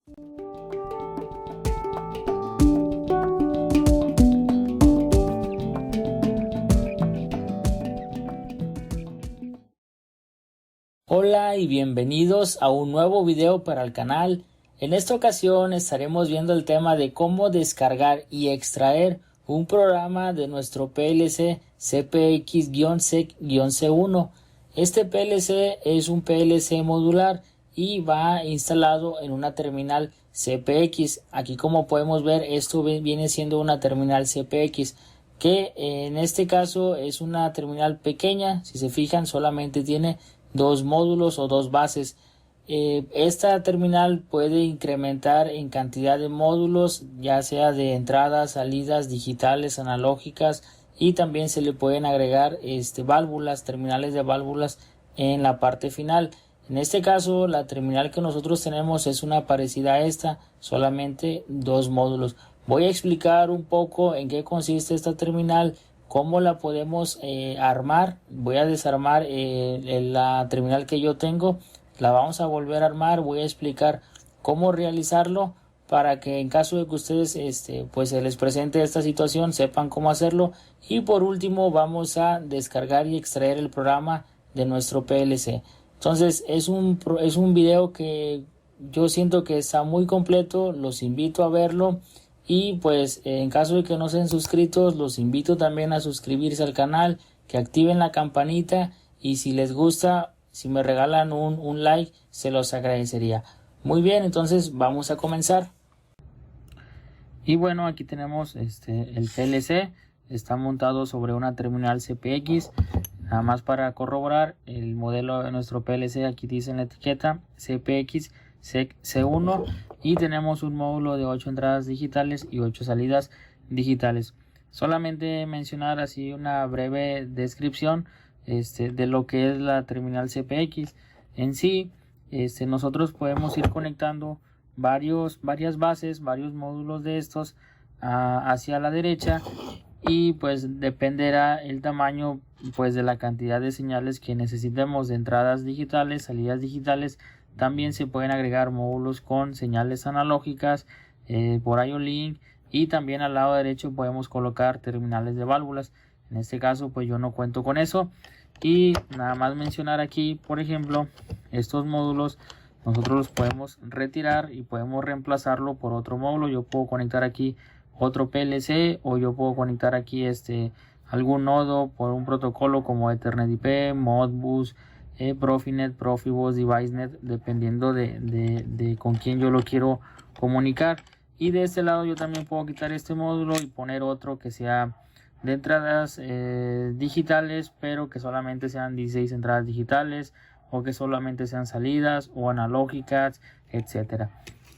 Hola y bienvenidos a un nuevo video para el canal. En esta ocasión estaremos viendo el tema de cómo descargar y extraer un programa de nuestro PLC CPX-SEC-C1. Este PLC es un PLC modular y va instalado en una terminal CPX. Aquí, como podemos ver, esto viene siendo una terminal CPX, que en este caso es una terminal pequeña. Si se fijan, solamente tiene dos módulos o dos bases. Esta terminal puede incrementar en cantidad de módulos, ya sea de entradas, salidas digitales, analógicas, y también se le pueden agregar válvulas, terminales de válvulas en la parte final. En este caso, la terminal que nosotros tenemos es una parecida a esta, solamente dos módulos. Voy a explicar un poco en qué consiste esta terminal, cómo la podemos armar. Voy a desarmar la terminal que yo tengo, la vamos a volver a armar. Voy a explicar cómo realizarlo para que en caso de que ustedes pues se les presente esta situación, sepan cómo hacerlo. Y por último vamos a descargar y extraer el programa de nuestro PLC. Entonces es un video que yo siento que está muy completo, los invito a verlo. Y pues en caso de que no sean suscritos, los invito también a suscribirse al canal, que activen la campanita, y si les gusta, si me regalan un like, se los agradecería. Muy bien, entonces vamos a comenzar. Y bueno, aquí tenemos el PLC, está montado sobre una terminal CPX. Nada más para corroborar el modelo de nuestro PLC, aquí dice en la etiqueta CPX C1, y tenemos un módulo de 8 entradas digitales y 8 salidas digitales. Solamente mencionar así una breve descripción de lo que es la terminal CPX. En sí, nosotros podemos ir conectando varias bases, varios módulos de estos hacia la derecha, y pues dependerá el tamaño pues de la cantidad de señales que necesitemos de entradas digitales, salidas digitales. También se pueden agregar módulos con señales analógicas por IO-Link, y también al lado derecho podemos colocar terminales de válvulas. En este caso pues yo no cuento con eso, y nada más mencionar aquí, por ejemplo, estos módulos nosotros los podemos retirar y podemos reemplazarlo por otro módulo. Yo puedo conectar aquí otro PLC, o yo puedo conectar aquí algún nodo por un protocolo como Ethernet IP, Modbus, Profinet, Profibus, DeviceNet, dependiendo de con quién yo lo quiero comunicar. Y de este lado yo también puedo quitar este módulo y poner otro que sea de entradas digitales, pero que solamente sean 16 entradas digitales, o que solamente sean salidas o analógicas, etcétera.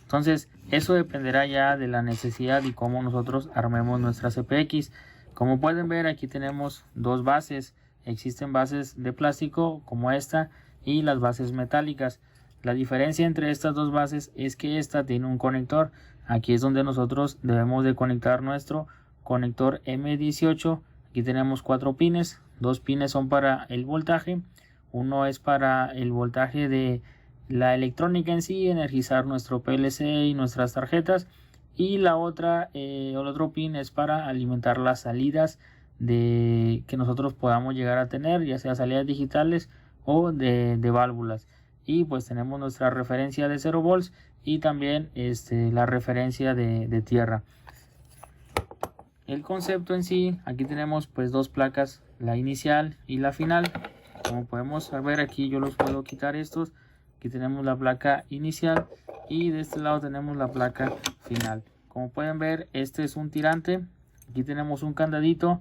Entonces eso dependerá ya de la necesidad y cómo nosotros armemos nuestra CPX. Como pueden ver, aquí tenemos dos bases. Existen bases de plástico como esta y las bases metálicas. La diferencia entre estas dos bases es que esta tiene un conector. Aquí es donde nosotros debemos de conectar nuestro conector M18. Aquí tenemos 4 pines. 2 pines son para el voltaje. Uno es para el voltaje de la electrónica en sí, energizar nuestro PLC y nuestras tarjetas, y el otro pin es para alimentar las salidas que nosotros podamos llegar a tener, ya sea salidas digitales o de válvulas. Y pues tenemos nuestra referencia de 0 volts y también la referencia de tierra. El concepto en sí, aquí tenemos pues dos placas, la inicial y la final. Como podemos ver aquí, yo los puedo quitar estos. Aquí tenemos la placa inicial y de este lado tenemos la placa final. Como pueden ver, este es un tirante. Aquí tenemos un candadito.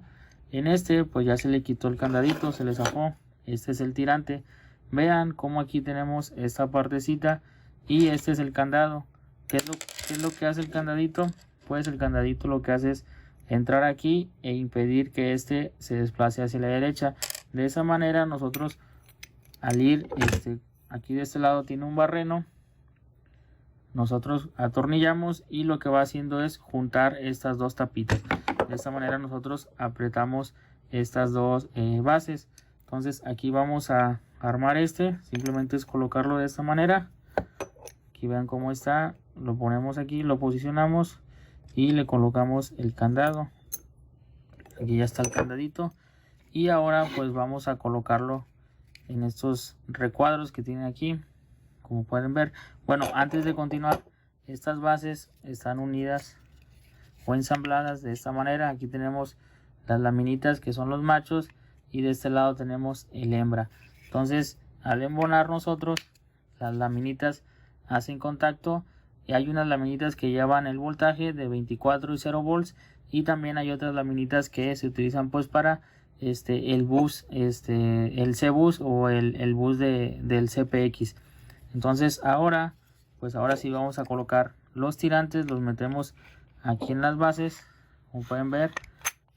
En pues ya se le quitó el candadito, se le zafó. Este es el tirante. Vean cómo aquí tenemos esta partecita y este es el candado. ¿Qué es lo que hace el candadito? Pues el candadito lo que hace es entrar aquí e impedir que se desplace hacia la derecha. De esa manera nosotros, al ir aquí de este lado tiene un barreno, nosotros atornillamos y lo que va haciendo es juntar estas dos tapitas. De esta manera nosotros apretamos estas dos bases. Entonces aquí vamos a armar simplemente es colocarlo de esta manera. Aquí vean cómo está, lo ponemos aquí, lo posicionamos y le colocamos el candado. Aquí ya está el candadito. Y ahora pues vamos a colocarlo en estos recuadros que tiene aquí, como pueden ver. Bueno, antes de continuar, estas bases están unidas o ensambladas de esta manera. Aquí tenemos las laminitas que son los machos y de este lado tenemos el hembra. Entonces al embonar nosotros, las laminitas hacen contacto y hay unas laminitas que llevan el voltaje de 24 y 0 volts, y también hay otras laminitas que se utilizan pues para el bus, el C-bus o el bus del CPX. Entonces ahora sí vamos a colocar los tirantes, los metemos aquí en las bases, como pueden ver,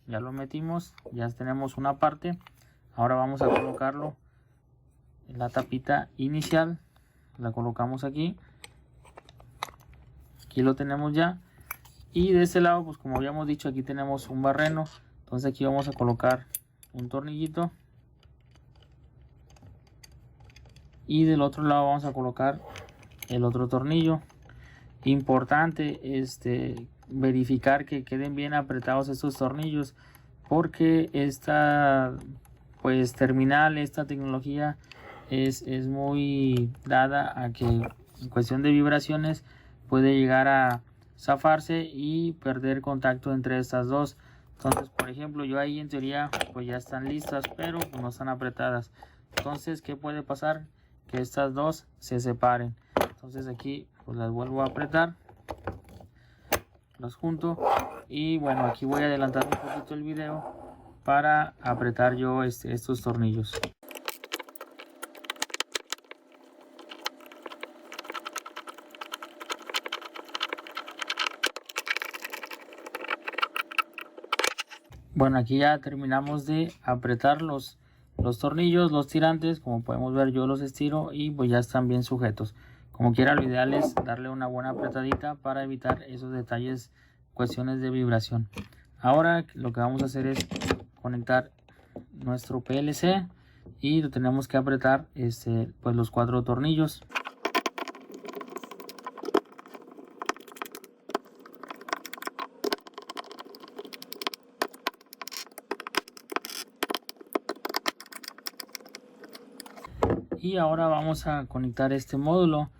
ya lo metimos, ya tenemos una parte. Ahora vamos a colocarlo en la tapita inicial, la colocamos aquí lo tenemos ya. Y de este lado, pues como habíamos dicho, aquí tenemos un barreno. Entonces aquí vamos a colocar un tornillito. Y del otro lado vamos a colocar el otro tornillo. Importante verificar que queden bien apretados estos tornillos, porque esta pues terminal, esta tecnología es muy dada a que en cuestión de vibraciones puede llegar a zafarse y perder contacto entre estas dos. Entonces, por ejemplo, yo ahí en teoría pues ya están listas, pero no están apretadas. Entonces, ¿qué puede pasar? Que estas dos se separen. Entonces aquí pues las vuelvo a apretar, las junto, y bueno, aquí voy a adelantar un poquito el video para apretar yo estos tornillos. Bueno, aquí ya terminamos de apretar los tornillos, los tirantes. Como podemos ver, yo los estiro y pues ya están bien sujetos. Como quiera, lo ideal es darle una buena apretadita para evitar esos detalles, cuestiones de vibración. Ahora lo que vamos a hacer es conectar nuestro PLC y lo tenemos que apretar pues los 4 tornillos. Y ahora vamos a conectar este módulo.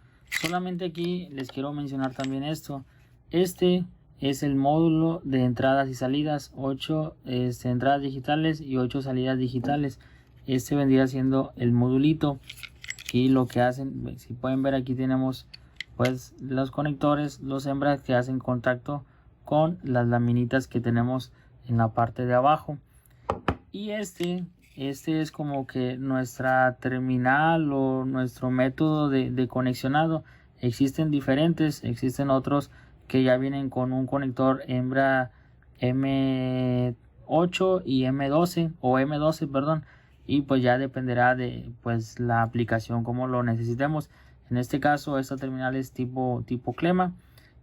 Solamente aquí les quiero mencionar también esto. Este es el módulo de entradas y salidas, 8 entradas digitales y 8 salidas digitales. Este vendría siendo el modulito. Y lo que hacen, si pueden ver, aquí tenemos pues los conectores, los hembras que hacen contacto con las laminitas que tenemos en la parte de abajo. Y este es como que nuestra terminal o nuestro método de conexionado. Existen diferentes, existen otros que ya vienen con un conector hembra M8 y M12 o M12, perdón, y pues ya dependerá de pues la aplicación como lo necesitemos. En este caso esta terminal es tipo clema.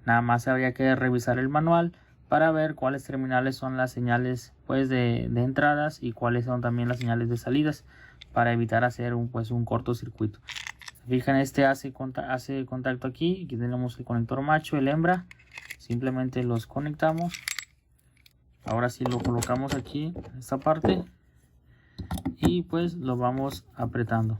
Nada más habría que revisar el manual para ver cuáles terminales son las señales pues de entradas y cuáles son también las señales de salidas, para evitar hacer un cortocircuito. Fijan, hace contacto aquí. Aquí tenemos el conector macho, el hembra. Simplemente los conectamos. Ahora sí lo colocamos aquí en esta parte y pues lo vamos apretando.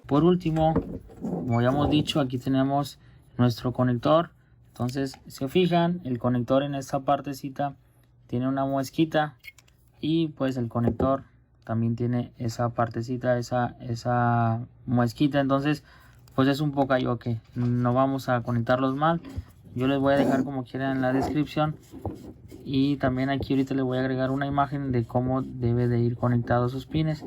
Por último, como ya hemos dicho, aquí tenemos nuestro conector. Entonces, si se fijan, el conector en esta partecita tiene una muesquita, y pues el conector también tiene esa partecita, esa muesquita. Entonces, pues es un poco que no vamos a conectarlos mal. Yo les voy a dejar como quieran en la descripción, y también aquí ahorita les voy a agregar una imagen de cómo debe de ir conectados sus pines.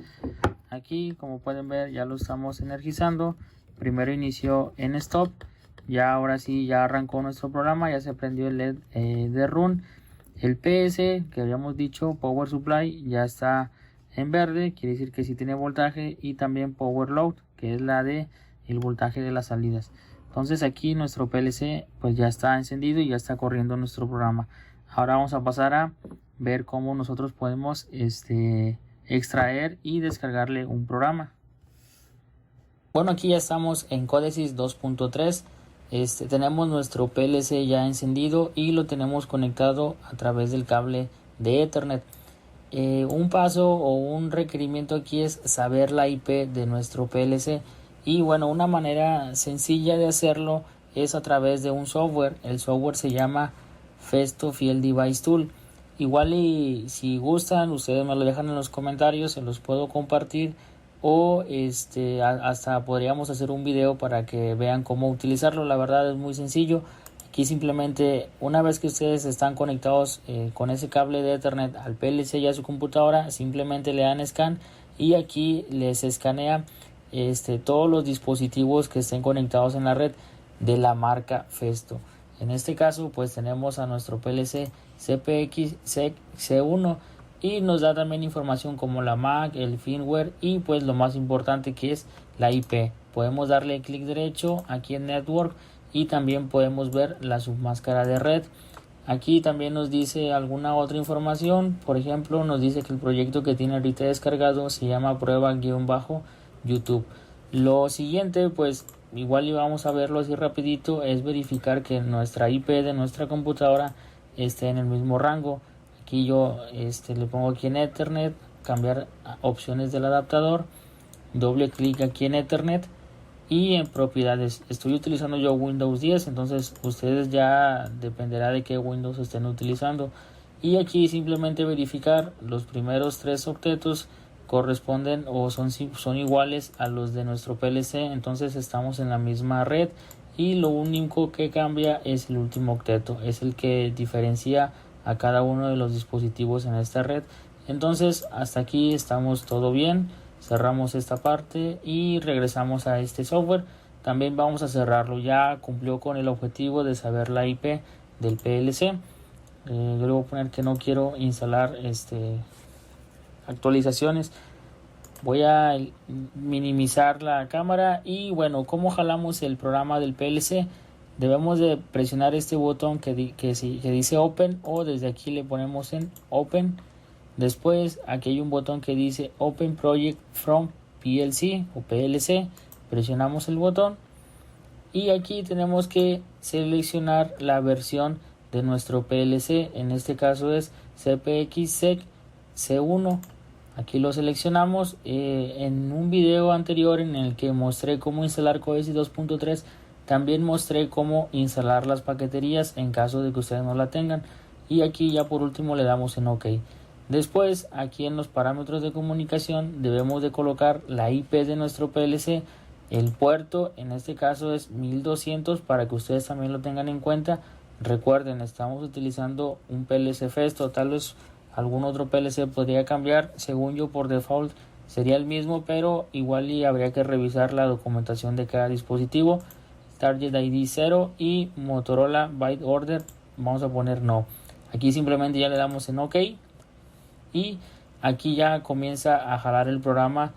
Aquí, como pueden ver, ya lo estamos energizando. Primero inició en stop, ya ahora sí ya arrancó nuestro programa, ya se prendió el LED de run. El PS que habíamos dicho, Power Supply, ya está en verde, quiere decir que sí tiene voltaje, y también Power Load, que es la de el voltaje de las salidas. Entonces aquí nuestro PLC pues ya está encendido y ya está corriendo nuestro programa. Ahora vamos a pasar a ver cómo nosotros podemos extraer y descargarle un programa. Bueno, aquí ya estamos en Codesys 2.3. Tenemos nuestro PLC ya encendido y lo tenemos conectado a través del cable de Ethernet. Un paso o un requerimiento aquí es saber la IP de nuestro PLC, y bueno, una manera sencilla de hacerlo es a través de un software. El software se llama Festo Field Device Tool. Igual y si gustan, ustedes me lo dejan en los comentarios, se los puedo compartir, o hasta podríamos hacer un video para que vean cómo utilizarlo. La verdad es muy sencillo. Aquí simplemente, una vez que ustedes están conectados con ese cable de Ethernet al PLC y a su computadora, simplemente le dan scan y aquí les escanea todos los dispositivos que estén conectados en la red de la marca Festo. En este caso pues tenemos a nuestro PLC CPX C1 y nos da también información como la MAC, el firmware y pues lo más importante que es la IP. Podemos darle clic derecho aquí en Network y también podemos ver la submáscara de red. Aquí también nos dice alguna otra información. Por ejemplo, nos dice que el proyecto que tiene ahorita descargado se llama prueba-YouTube. Lo siguiente, pues igual y vamos a verlo así rapidito, es verificar que nuestra IP de nuestra computadora esté en el mismo rango. Aquí yo le pongo aquí en Ethernet, cambiar opciones del adaptador, doble clic aquí en Ethernet y en propiedades. Estoy utilizando yo Windows 10, entonces ustedes ya dependerá de qué Windows estén utilizando. Y aquí simplemente verificar los primeros 3 octetos corresponden o son iguales a los de nuestro PLC, entonces estamos en la misma red y lo único que cambia es el último octeto, es el que diferencia a cada uno de los dispositivos en esta red. Entonces hasta aquí estamos todo bien. Cerramos esta parte y regresamos a este software. También vamos a cerrarlo, ya cumplió con el objetivo de saber la IP del PLC. Yo le voy a poner que no quiero instalar actualizaciones. Voy a minimizar la cámara y bueno, ¿cómo jalamos el programa del PLC? Debemos de presionar este botón que dice Open, o desde aquí le ponemos en Open. Después aquí hay un botón que dice Open Project from PLC o PLC. Presionamos el botón y aquí tenemos que seleccionar la versión de nuestro PLC. En este caso es CPX C1. Aquí lo seleccionamos. En un video anterior en el que mostré cómo instalar Codesys 2.3, también mostré cómo instalar las paqueterías en caso de que ustedes no la tengan. Y aquí ya por último le damos en OK. Después aquí en los parámetros de comunicación debemos de colocar la IP de nuestro PLC. El puerto en este caso es 1200 para que ustedes también lo tengan en cuenta. Recuerden, estamos utilizando un PLC Festo, tal vez algún otro PLC podría cambiar. Según yo, por default sería el mismo, pero igual y habría que revisar la documentación de cada dispositivo. Target ID 0 y Motorola Byte Order vamos a poner no. Aquí simplemente ya le damos en OK y aquí ya comienza a jalar el programa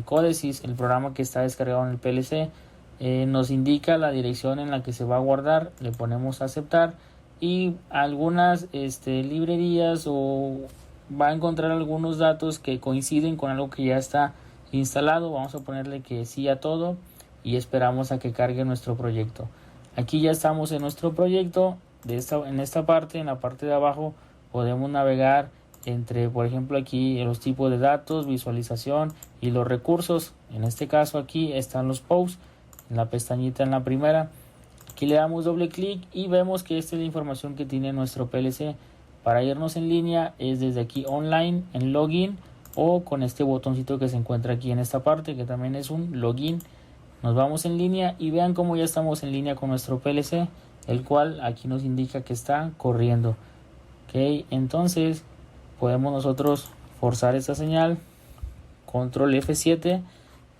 Codesys, el programa que está descargado en el PLC. Nos indica la dirección en la que se va a guardar, le ponemos a aceptar y algunas librerías, o va a encontrar algunos datos que coinciden con algo que ya está instalado. Vamos a ponerle que sí a todo y esperamos a que cargue nuestro proyecto. Aquí ya estamos en nuestro proyecto. En esta parte, en la parte de abajo, podemos navegar entre, por ejemplo, aquí los tipos de datos, visualización y los recursos. En este caso aquí están los posts en la pestañita en la primera. Aquí le damos doble clic y vemos que esta es la información que tiene nuestro PLC. Para irnos en línea es desde aquí online, en login, o con este botoncito que se encuentra aquí en esta parte, que también es un login. Nos vamos en línea y vean cómo ya estamos en línea con nuestro PLC, el cual aquí nos indica que está corriendo. Ok, entonces podemos nosotros forzar esta señal, control F7,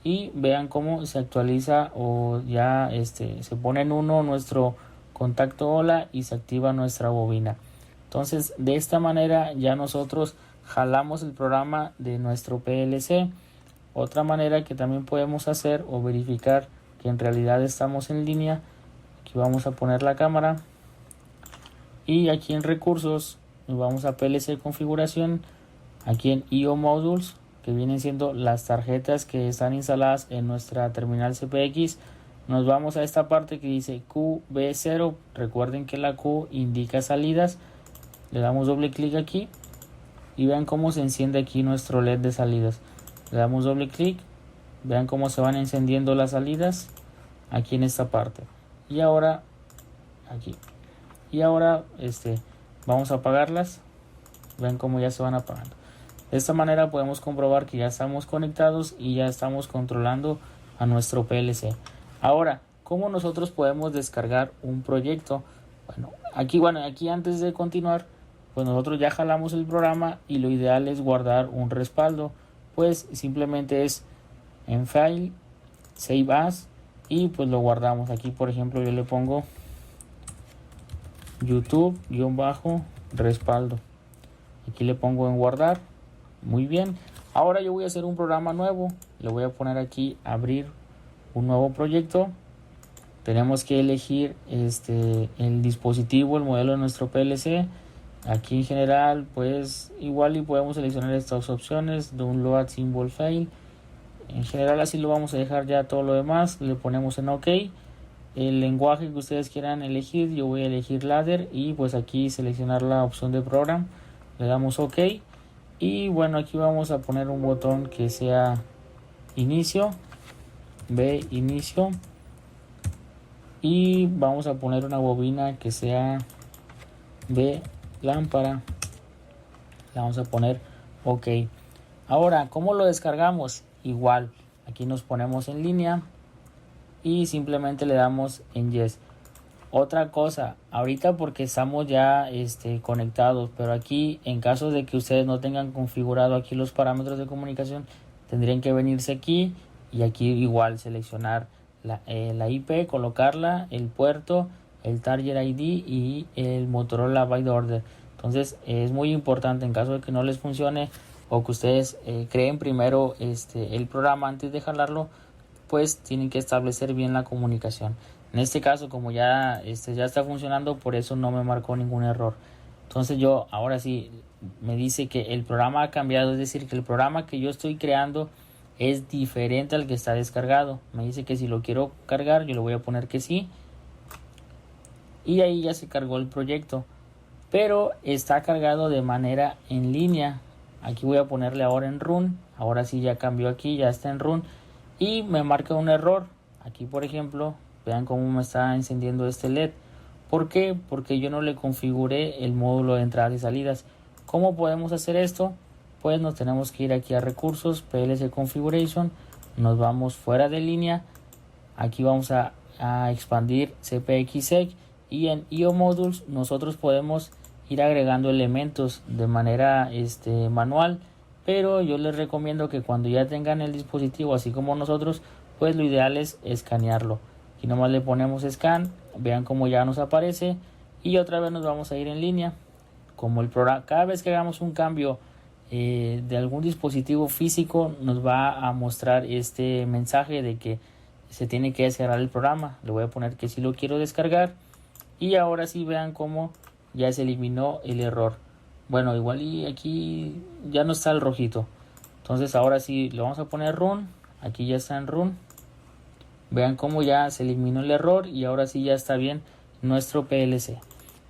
y vean cómo se actualiza o ya se pone en 1 nuestro contacto hola y se activa nuestra bobina. Entonces de esta manera ya nosotros jalamos el programa de nuestro PLC. Otra manera que también podemos hacer o verificar que en realidad estamos en línea, aquí vamos a poner la cámara y aquí en recursos nos vamos a PLC configuración, aquí en IO Modules, que vienen siendo las tarjetas que están instaladas en nuestra terminal CPX. Nos vamos a esta parte que dice QB0, recuerden que la Q indica salidas, le damos doble clic aquí y vean cómo se enciende aquí nuestro LED de salidas. Le damos doble clic, vean cómo se van encendiendo las salidas aquí en esta parte. Y ahora aquí. Y ahora vamos a apagarlas. Vean cómo ya se van apagando. De esta manera podemos comprobar que ya estamos conectados y ya estamos controlando a nuestro PLC. Ahora, ¿cómo nosotros podemos descargar un proyecto? Bueno, aquí antes de continuar, pues nosotros ya jalamos el programa y lo ideal es guardar un respaldo. Pues simplemente es en File, Save As y pues lo guardamos. Aquí por ejemplo yo le pongo YouTube-respaldo. Aquí le pongo en guardar. Muy bien. Ahora yo voy a hacer un programa nuevo. Le voy a poner aquí abrir un nuevo proyecto. Tenemos que elegir el dispositivo, el modelo de nuestro PLC. Aquí en general pues igual y podemos seleccionar estas opciones. Download Symbol File. En general así lo vamos a dejar ya todo lo demás. Le ponemos en OK. El lenguaje que ustedes quieran elegir, yo voy a elegir ladder y pues aquí seleccionar la opción de program. Le damos OK. Y bueno, aquí vamos a poner un botón que sea inicio. B inicio. Y vamos a poner una bobina que sea B lámpara. Le vamos a poner OK. Ahora, ¿cómo lo descargamos? Igual, aquí nos ponemos en línea y simplemente le damos en Yes. Otra cosa, ahorita porque estamos ya conectados, pero aquí en caso de que ustedes no tengan configurado aquí los parámetros de comunicación, tendrían que venirse aquí y aquí igual seleccionar la IP, colocarla, el puerto, el Target ID y el Motorola Byte Order. Entonces es muy importante en caso de que no les funcione o que ustedes creen primero el programa antes de jalarlo, pues tienen que establecer bien la comunicación. En este caso, como ya está funcionando, por eso no me marcó ningún error. Entonces yo ahora sí me dice que el programa ha cambiado, es decir, que el programa que yo estoy creando es diferente al que está descargado. Me dice que si lo quiero cargar, yo le voy a poner que sí. Y ahí ya se cargó el proyecto, pero está cargado de manera en línea. Aquí voy a ponerle ahora en run. Ahora sí ya cambió aquí, ya está en run. Y me marca un error. Aquí por ejemplo, vean cómo me está encendiendo este LED. ¿Por qué? Porque yo no le configuré el módulo de entradas y salidas. ¿Cómo podemos hacer esto? Pues nos tenemos que ir aquí a recursos, PLC Configuration. Nos vamos fuera de línea. Aquí vamos a expandir CPXSec. Y en IO Modules nosotros podemos ir agregando elementos de manera manual, pero yo les recomiendo que cuando ya tengan el dispositivo así como nosotros, pues lo ideal es escanearlo. Aquí nomás le ponemos scan, vean cómo ya nos aparece y otra vez nos vamos a ir en línea. Como el programa, cada vez que hagamos un cambio de algún dispositivo físico, nos va a mostrar este mensaje de que se tiene que descargar el programa. Le voy a poner que sí lo quiero descargar y ahora sí vean cómo ya se eliminó el error. Bueno, igual y aquí ya no está el rojito. Entonces ahora sí le vamos a poner run. Aquí ya está en run. Vean cómo ya se eliminó el error y ahora sí ya está bien nuestro PLC.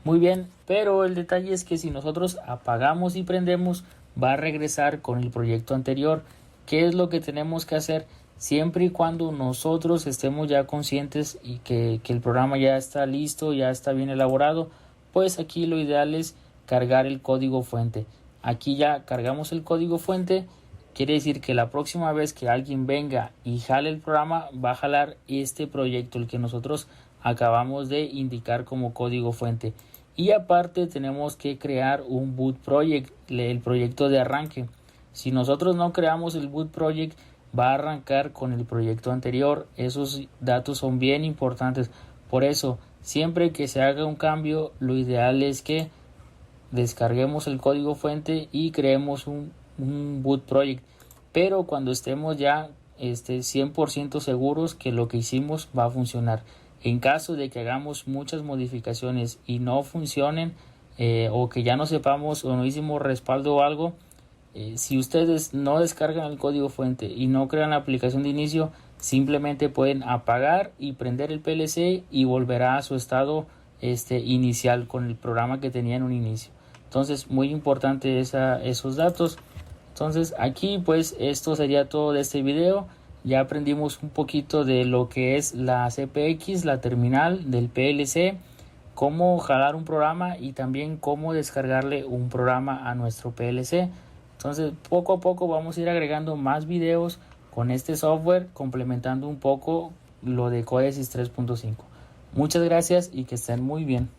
Muy bien, pero el detalle es que si nosotros apagamos y prendemos, va a regresar con el proyecto anterior. ¿Qué es lo que tenemos que hacer? Siempre y cuando nosotros estemos ya conscientes y que el programa ya está listo, ya está bien elaborado, pues aquí lo ideal es cargar el código fuente. Aquí ya cargamos el código fuente, quiere decir que la próxima vez que alguien venga y jale el programa, va a jalar este proyecto, el que nosotros acabamos de indicar como código fuente. Y aparte tenemos que crear un boot project, el proyecto de arranque. Si nosotros no creamos el boot project, va a arrancar con el proyecto anterior. Esos datos son bien importantes. Por eso, siempre que se haga un cambio, lo ideal es que descarguemos el código fuente y creemos un boot project. Pero cuando estemos ya 100% seguros que lo que hicimos va a funcionar. En caso de que hagamos muchas modificaciones y no funcionen, o que ya no sepamos o no hicimos respaldo o algo, si ustedes no descargan el código fuente y no crean la aplicación de inicio, simplemente pueden apagar y prender el PLC y volverá a su estado inicial con el programa que tenía en un inicio. Entonces, muy importante esos datos. Entonces, aquí pues esto sería todo de este video. Ya aprendimos un poquito de lo que es la CPX, la terminal del PLC, cómo jalar un programa y también cómo descargarle un programa a nuestro PLC. Entonces, poco a poco vamos a ir agregando más videos con este software, complementando un poco lo de Codesys 3.5. Muchas gracias y que estén muy bien.